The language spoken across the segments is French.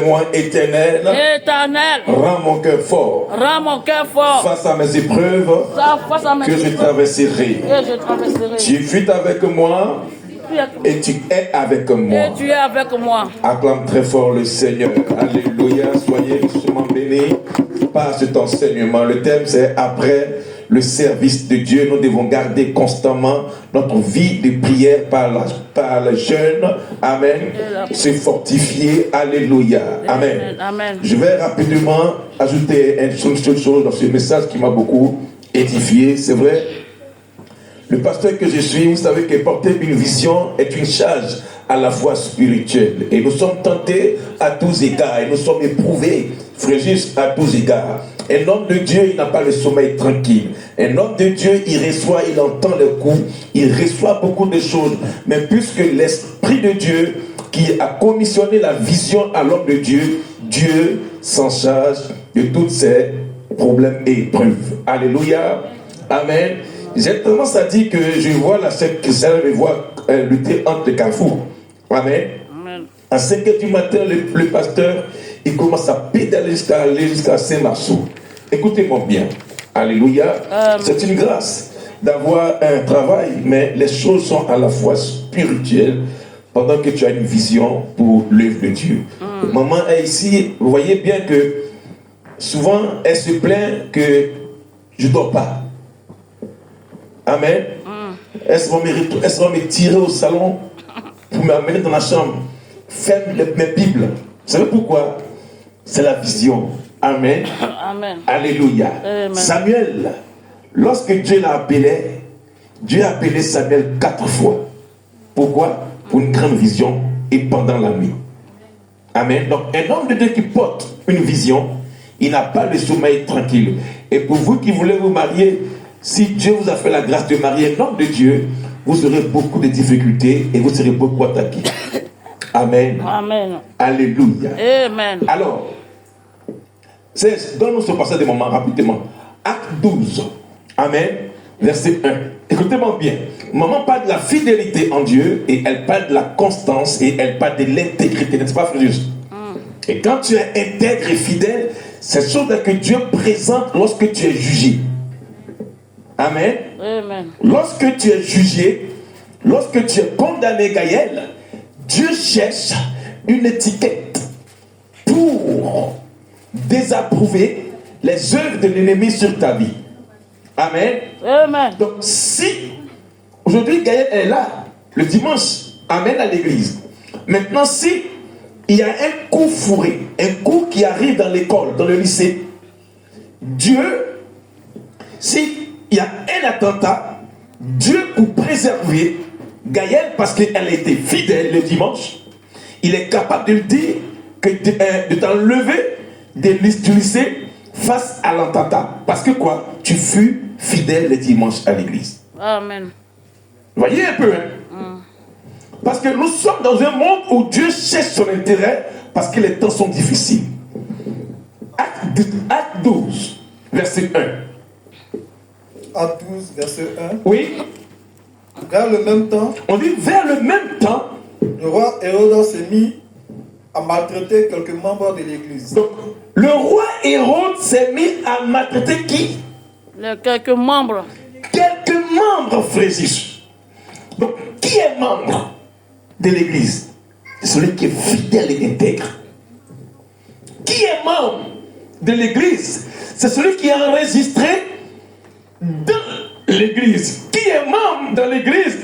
Moi éternel, rends mon cœur fort, face à mes épreuves que je traverserai. Tu fus avec moi et tu es avec moi. Acclame très fort le Seigneur. Alléluia. Soyez justement bénis par cet enseignement. Le thème c'est après le service de Dieu. Nous devons garder constamment notre vie de prière par le jeûne. Amen. Se fortifier. Alléluia. Amen. Je vais rapidement ajouter une seule chose dans ce message qui m'a beaucoup édifié. C'est vrai. Le pasteur que je suis, vous savez que porter une vision est une charge à la fois spirituelle. Et nous sommes tentés à tous égards. Et nous sommes éprouvés, frère, juste à tous égards. Un homme de Dieu, il n'a pas le sommeil tranquille. Un homme de Dieu, il reçoit, il entend les coups, il reçoit beaucoup de choses. Mais puisque l'Esprit de Dieu, qui a commissionné la vision à l'homme de Dieu, Dieu s'en charge de tous ces problèmes et épreuves. Alléluia. Amen. J'ai tendance à dire que je vois la scène que ça me voit lutter entre les carrefours. Amen. À 5h du matin, le pasteur, il commence à pédaler jusqu'à Saint-Marceau. Écoutez-moi bien. Alléluia. C'est une grâce d'avoir un travail, mais les choses sont à la fois spirituelles pendant que tu as une vision pour l'œuvre de Dieu. Maman est ici, vous voyez bien que souvent, elle se plaint que je ne dors pas. Amen. Est-ce qu'on va me tirer au salon pour m'amener dans la chambre? Ferme mes Bibles. Vous savez pourquoi? C'est la vision. Amen. Alléluia. Samuel, lorsque Dieu l'a appelé, Dieu a appelé Samuel 4 fois. Pourquoi? Pour une grande vision et pendant la nuit. Amen. Donc un homme de Dieu qui porte une vision, il n'a pas le sommeil tranquille. Et pour vous qui voulez vous marier, si Dieu vous a fait la grâce de marier un homme de Dieu, vous aurez beaucoup de difficultés et vous serez beaucoup attaqués. Amen. Alléluia. Alors, donne-nous ce passage de moment rapidement. Acte 12. Amen. Verset 1. Écoutez-moi bien. Maman parle de la fidélité en Dieu et elle parle de la constance et elle parle de l'intégrité. N'est-ce pas, frère juste? Et quand tu es intègre et fidèle, c'est chose que Dieu présente lorsque tu es jugé. Amen. Lorsque tu es jugé, lorsque tu es condamné, Gaël, Dieu cherche une étiquette pour désapprouver les œuvres de l'ennemi sur ta vie. Amen. Donc si aujourd'hui Gaël est là, le dimanche, amène à l'église. Maintenant, si il y a un coup fourré, un coup qui arrive dans l'école, dans le lycée, Dieu, si il y a un attentat, Dieu pour préserver Gaël, parce qu'elle était fidèle le dimanche, il est capable de lui dire que de t'enlever du lycée face à l'attentat. Parce que quoi? Tu fus fidèle le dimanche à l'église. Amen. Voyez un peu, hein? Parce que nous sommes dans un monde où Dieu cherche son intérêt parce que les temps sont difficiles. Acte 12, verset 1. Acte 12, verset 1. Oui. Vers le même temps, on dit vers le même temps, le roi Hérode s'est mis à maltraiter quelques membres de l'église. Donc, le roi Hérode s'est mis à maltraiter qui? Quelques membres. Quelques membres, frères. Donc, qui est membre de l'église? C'est celui qui est fidèle et intègre. Qui est membre de l'église? C'est celui qui est enregistré dans l'église. Qui est membre dans l'église?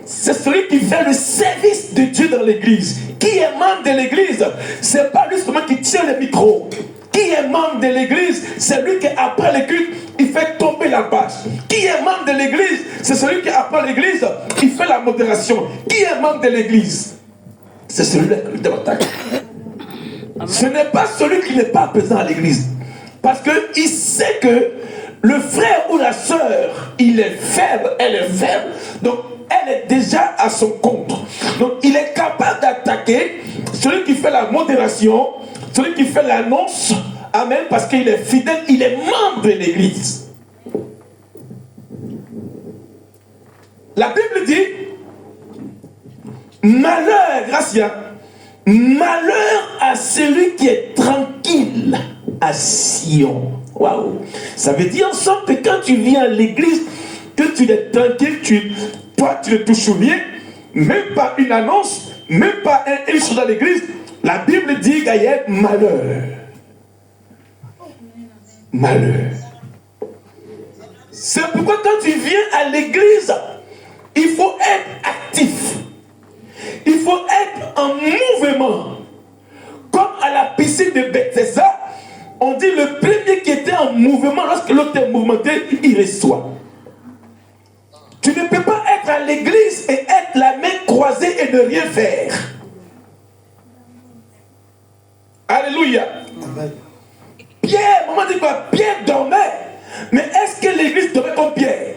C'est celui qui fait le service de Dieu dans l'église. Qui est membre de l'église? C'est pas lui seulement qui tient le micro. Qui est membre de l'église? C'est lui qui, après le culte, il fait tomber la bâche. Qui est membre de l'église? C'est celui qui, après l'église, il fait la modération. Qui est membre de l'église? C'est celui qui attaque. Ce n'est pas celui qui n'est pas présent à l'église. Parce qu'il sait que le frère ou la sœur, il est faible, elle est faible. Donc, elle est déjà à son compte. Donc, il est capable d'attaquer celui qui fait la modération, celui qui fait l'annonce. Amen. Parce qu'il est fidèle, il est membre de l'église. La Bible dit, malheur, Gracia, Malheur à celui qui est tranquille à Sion. Waouh! Ça veut dire en sorte que quand tu viens à l'église, que tu es tranquille, toi tu ne touches rien, même pas une annonce, même pas une chose dans l'église. La Bible dit qu'il y a malheur. Malheur. C'est pourquoi quand tu viens à l'église, il faut être actif. Il faut être en mouvement. Comme à la piscine de Bethesda, on dit le premier qui était en mouvement, lorsque l'autre est mouvementé, il reçoit. Tu ne peux pas être à l'église et être la main croisée et ne rien faire. Alléluia. Amen. Pierre, maman dit quoi? Pierre dormait. Mais est-ce que l'église dormait comme Pierre?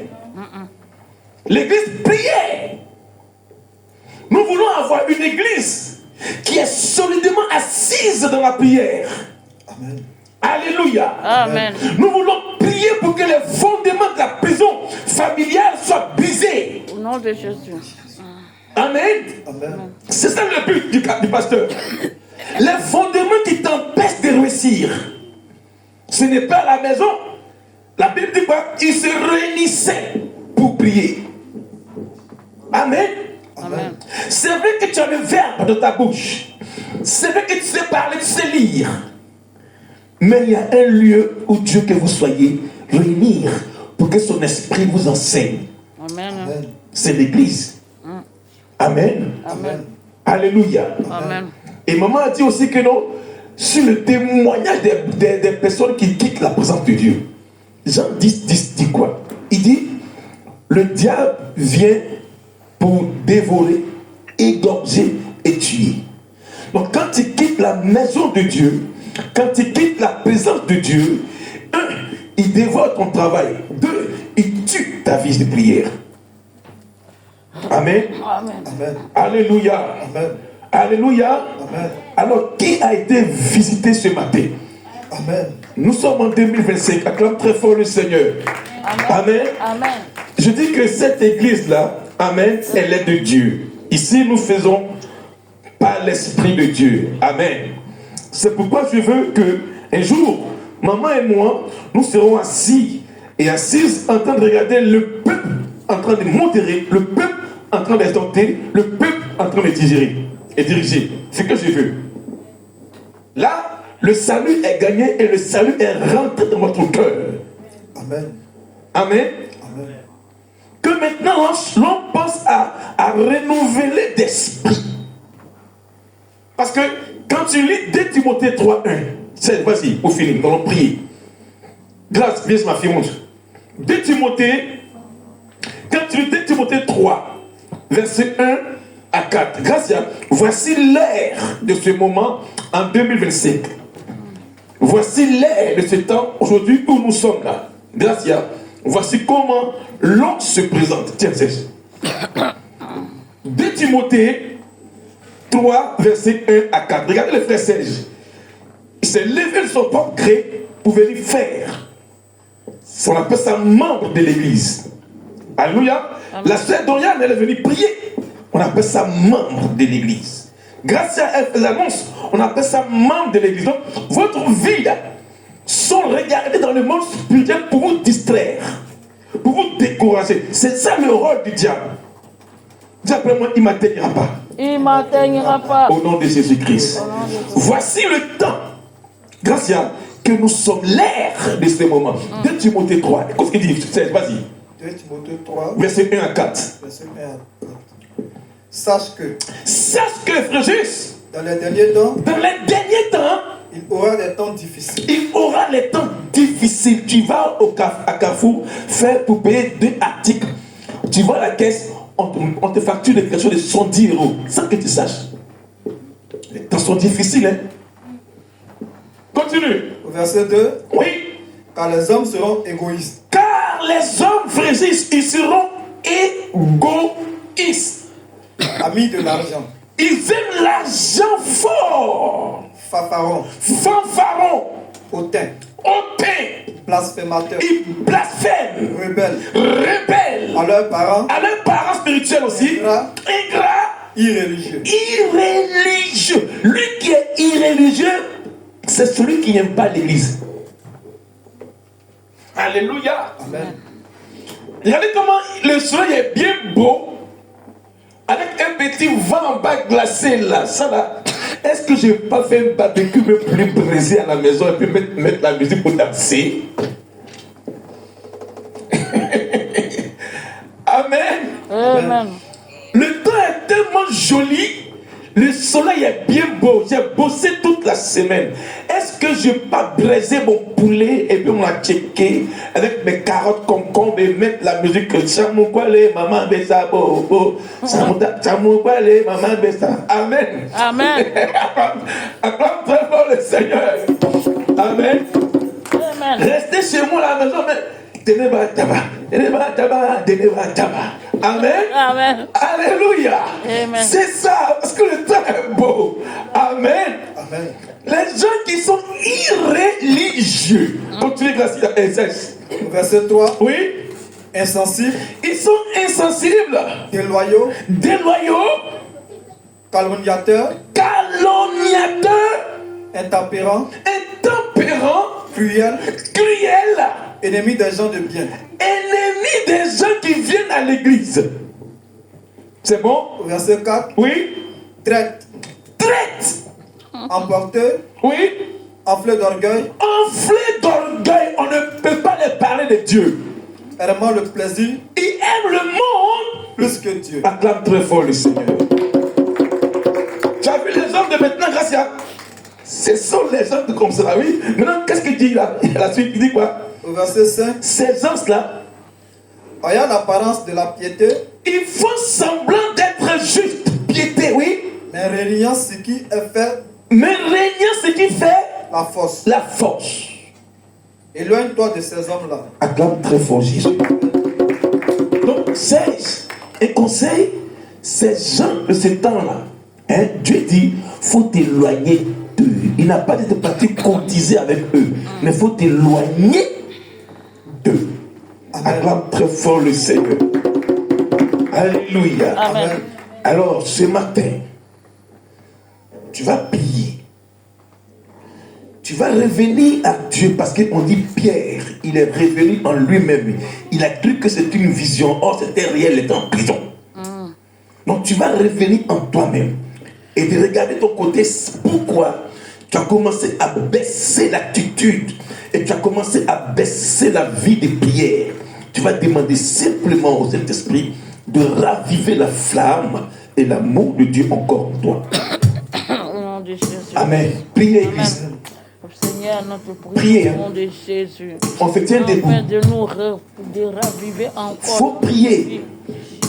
L'église priait. Nous voulons avoir une église qui est solidement assise dans la prière. Amen. Alléluia. Amen. Nous voulons prier pour que les fondements de la prison familiale soient brisés. Au nom de Jésus. Amen. Amen. C'est ça le but du pasteur. Les fondements qui t'empêchent de réussir. Ce n'est pas la maison. La Bible dit quoi? Ils se réunissaient pour prier. Amen. Amen. C'est vrai que tu as le verbe dans ta bouche. C'est vrai que tu sais parler, tu sais lire. Mais il y a un lieu où Dieu que vous soyez réunir pour que son esprit vous enseigne. Amen. C'est l'église. Amen. Amen. Alléluia. Amen. Et maman a dit aussi que non, sur le témoignage des personnes qui quittent la présence de Dieu. Jean 10 dit quoi? Il dit, le diable vient pour dévorer, égorger et tuer. Donc quand tu quittes la maison de Dieu, quand tu quittes la présence de Dieu, un, il dévore ton travail. Deux, il tue ta vie de prière. Amen. Amen. Amen. Alléluia. Amen. Alléluia. Amen. Alors, qui a été visité ce matin? Amen. Nous sommes en 2025. Acclame très fort le Seigneur. Amen. Amen. Amen. Je dis que cette église-là, amen, elle est de Dieu. Ici, nous faisons par l'Esprit de Dieu. Amen. C'est pourquoi je veux que un jour, maman et moi, nous serons assis et assises en train de regarder le peuple en train de modérer, le peuple en train d'exhorter, le peuple en train de diriger. C'est ce que je veux. Là, le salut est gagné et le salut est rentré dans votre cœur. Amen. Amen. Amen. Que maintenant, l'on pense à renouveler d'esprit. Parce que quand tu lis 2 Timothée 3:1, vas-y, pour finir, nous allons prier. Grâce, viens ma fille, montre. 2 Timothée, quand tu lis 2 Timothée 3, verset 1 à 4, grâce à, voici l'ère de ce moment en 2025. Voici l'ère de ce temps aujourd'hui où nous sommes là. Grâce à, voici comment l'on se présente. Tiens, c'est 2 Timothée 3, verset 1 à 4. Regardez le frère Serge. Il s'est levé de son propre gré pour venir faire. On appelle ça membre de l'église. Alléluia. La sœur Doriane, elle est venue prier. On appelle ça membre de l'église. Grâce à elle, l'annonce, on appelle ça membre de l'église. Donc, votre vie là, sont regardées dans le monde spirituel pour vous distraire, pour vous décourager. C'est ça le rôle du diable. Dis après moi, il ne m'atteignera pas. Il ne m'atteignera pas. Au nom de Jésus-Christ. Voici le temps, grâce à que nous sommes l'ère de ce moment. 2 Timothée 3. Qu'est-ce qu'il dit? Vas-y. 2 Timothée 3. Verset 1 à 4. Verset 1 à 4. Sache que, frère Jésus, dans les derniers temps, il aura des temps difficiles. Il aura les temps difficiles. Tu vas à Carrefour faire pour payer 2 articles. Tu vas à la caisse, on te facture quelque chose de 110 € sans que tu saches. Les temps sont difficiles, hein? Continue. Au verset 2. Oui. Car les hommes seront égoïstes. Car les hommes, frères, ils seront égoïstes. Amis de l'argent. Ils aiment l'argent fort. Fanfarons. Hautain. Blasphémateurs. Ils blasphèment. Rebelles. À leurs parents spirituels aussi. Ingrats. Irréligieux. Irréligieux. Lui qui est irréligieux, c'est celui qui n'aime pas l'église. Alléluia. Amen. Regardez comment le soleil est bien beau, avec un petit vent en bas glacé là. Ça là. Est-ce que je n'ai pas fait un barbecue me plus brisé à la maison et puis mettre la musique pour danser? Amen. Amen. Le temps est tellement joli. Le soleil est bien beau. J'ai bossé toute la semaine. Est-ce que je n'ai pas braisé mon poulet et puis on l'a checké avec mes carottes concombres et mettre la musique Chamoukwale, maman besa bobo. Chamoukwale, maman besa. Amen. Amen. Acclame très fort le Seigneur. Amen. Amen. Restez chez moi à la maison, mais Amen. Amen. Alléluia. Amen. C'est ça, parce que le temps est beau. Amen. Amen. Les gens qui sont irréligieux. Continuez grâce à SS. Verset 3. Oui. Insensibles. Ils sont insensibles. Déloyaux. Déloyaux. Calomniateurs. Calomniateurs. Intempérants. Intempérants. Cruels. Cruels. Ennemis des gens de bien. Ennemis des gens qui viennent à l'église. C'est bon? Verset 4. Oui. Traite. Traite. Emporteurs. Oui. Enflés d'orgueil. Enflés d'orgueil. On ne peut pas les parler de Dieu. Aimant le plaisir. Ils aiment le monde plus que Dieu. Acclame très fort le Seigneur. Tu as vu les hommes de maintenant, Gracia? Ce sont les hommes comme ça, oui. Maintenant, qu'est-ce qu'il dit là? La suite, il dit quoi? Au verset 5. Ces hommes-là, ayant l'apparence de la piété, ils font semblant d'être justes. Piété, oui. mais régnant ce qui est fait. Mais régnant ce qui fait la force. La force. Éloigne-toi de ces hommes-là. Acclame très fort Jésus. Donc, c'est un conseil, ces gens de ce temps-là, hein, Dieu dit, faut t'éloigner d'eux. Il n'a pas dit de partir courtiser avec eux, mais faut t'éloigner d'eux. Acclame très fort le Seigneur. Alléluia. Amen. Alors, ce matin, tu vas prier. Tu vas revenir à Dieu parce qu'on dit Pierre, il est revenu en lui-même. Il a cru que c'était une vision. Or, c'était réel, il était en prison. Donc, tu vas revenir en toi-même et de regarder ton côté. Pourquoi tu as commencé à baisser l'attitude et tu as commencé à baisser la vie de prière. Tu vas demander simplement au Saint-Esprit de raviver la flamme et l'amour de Dieu encore en toi. Au nom de Jésus. Amen. Priez, Église. Seigneur, notre prière au nom de Jésus. On fait tiens debout. Afin de nous de raviver encore. Faut prier.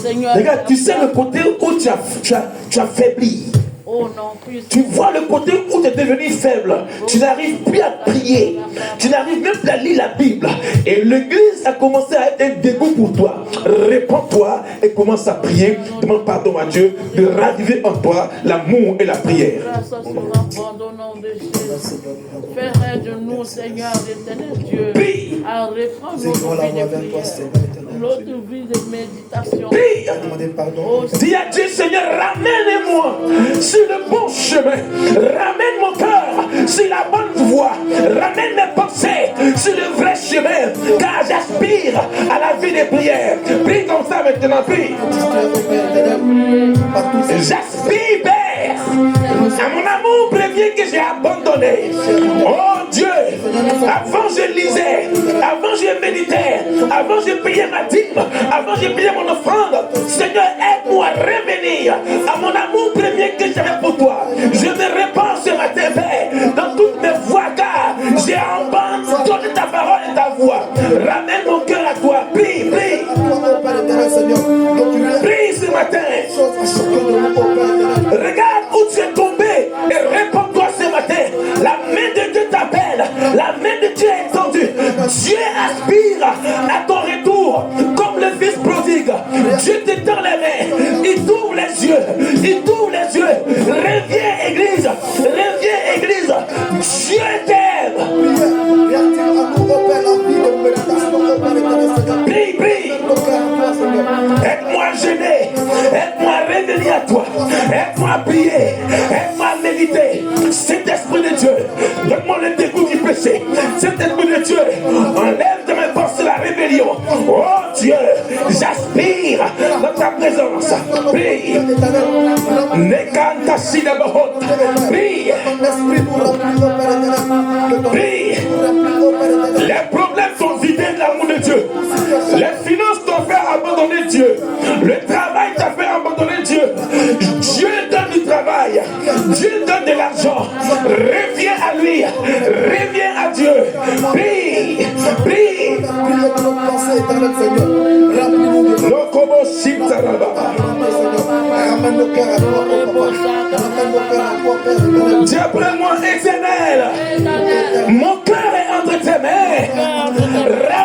Seigneur, regarde, tu sais le côté où tu as faibli. Oh non, plus. Tu vois le côté où tu es devenu faible. Tu n'arrives plus à prier. Tu n'arrives même plus à lire la Bible. Et l'église a commencé à être un dégoût pour toi. Réponds-toi et commence à prier. Demande pardon à Dieu de raviver en toi l'amour et la prière. Grâce à ce rapport au nom de Jésus. Fais de nous, Seigneur, l'éternel Dieu. Prie. À reprendre notre vie de prière. Notre vie de méditation. Prie. Oh, dis à Dieu, Seigneur, ramène-moi sur le bon chemin. Ramène mon cœur sur la bonne voie. Ramène mes pensées sur le vrai chemin. Car j'aspire à la vie des prières. Prie comme ça maintenant, prie. J'aspire, Père, à mon amour premier que j'ai abandonné. Oh Dieu, avant je lisais, avant je méditais, avant je payais ma dîme, avant je payais mon offrande. Seigneur, aide-moi à revenir à mon amour premier que j'avais pour toi. Je me répands ce matin, Père, dans toutes mes voies, car j'ai abandonné ta parole et ta voix. Ramène mon cœur à toi. Prie, prie. Prie ce matin. Regarde où tu es tombé et réponds-toi ce matin. La main de Dieu t'appelle. La main de Dieu est tendue. Dieu aspire à ton retour comme le fils prodigue. Dieu te tend les mains. Il t'ouvre les yeux. Il t'ouvre les yeux. Reviens, Église. Reviens, Église. Dieu t'aime. Prie, prie. Aide-moi à jeûner. Aide-moi à revenir à toi. Assis d'abord. Prie. Prie. Les problèmes sont vidés de l'amour de Dieu. Les finances t'ont fait abandonner Dieu. Le travail t'a fait abandonner Dieu. Dieu donne du travail. Dieu donne de l'argent. Reviens à lui. Reviens à Dieu. Prie. Prie. Dis après moi, Éternel, mon cœur